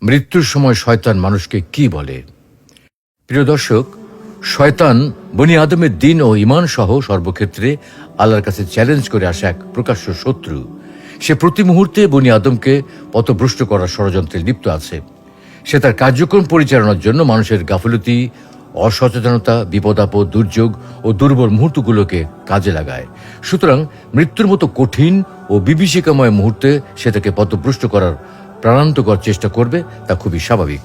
মৃত্যুর সময় শয়তান মানুষকে কি বলে? প্রিয় দর্শক, শয়তান বনি আদমের দিন ও ঈমান সহ সর্বক্ষেত্রে আল্লাহর কাছে চ্যালেঞ্জ করে আসা এক প্রকাশ্য শত্রু। সে প্রতি মুহূর্তে বনি আদমকে পথভ্রষ্ট করার ষড়যন্ত্রে লিপ্ত আছে। সে তার কার্যক্রম পরিচালনার জন্য মানুষের গাফিলতি, অসচেতনতা, বিপদাপদ, দুর্যোগ ও দুর্বল মুহূর্তগুলোকে কাজে লাগায়। সুতরাং মৃত্যুর মতো কঠিন ও বিভীষিকাময় মুহূর্তে সে তাকে পথভ্রষ্ট করার প্রাণান্তকর চেষ্টা করবে, তা খুবই স্বাভাবিক।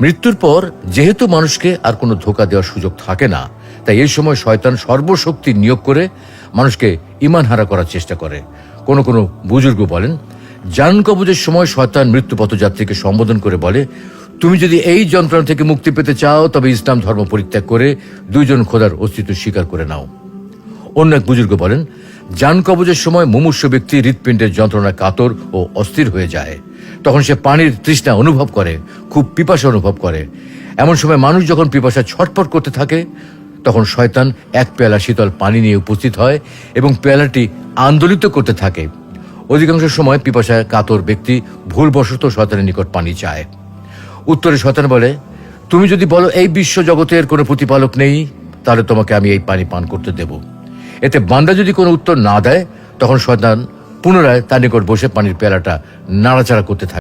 মৃত্যুর পর যেহেতু মানুষকে আর কোনো ধোঁকা দেওয়ার সুযোগ থাকে না, তাই এই সময় শয়তান সর্বশক্তি নিয়োগ করে মানুষকে ঈমান হারা করার চেষ্টা করে। কোনো কোনো বুজুর্গ বলেন, জান কবজের সময় শয়তান মৃত্যু পথযাত্রীকে সম্বোধন করে বলে, তুমি যদি এই যন্ত্রণা থেকে মুক্তি পেতে চাও তবে ইসলাম ধর্ম পরিত্যাগ করে দুইজন খোদার অস্তিত্ব স্বীকার করে নাও। অন্য এক বুজুর্গ বলেন, জান কবজের সময় মুমূর্ষু ব্যক্তি হৃৎপিণ্ডের যন্ত্রণায় কাতর ও অস্থির হয়ে যায়। তখন সে পানির তৃষ্ণা অনুভব করে, খুব পিপাসা অনুভব করে। এমন সময় মানুষ যখন পিপাসা ছটফট করতে থাকে, তখন শয়তান এক পেয়ালা শীতল পানি নিয়ে উপস্থিত হয় এবং পেয়ালাটি আন্দোলিত করতে থাকে। অধিকাংশ সময় পিপাসায় কাতর ব্যক্তি ভুলবশত শয়তানের নিকট পানি চায়। উত্তরে শয়তান বলে, তুমি যদি বলো এই বিশ্ব জগতের কোনো প্রতিপালক নেই, তাহলে তোমাকে আমি এই পানি পান করতে দেব। এতে বান্দা যদি কোনো উত্তর না দেয়, তখন শয়তান পুনরায় তার নিকট বসে পানির পেয়ালাটা নাড়াচাড়া করতে থাকে।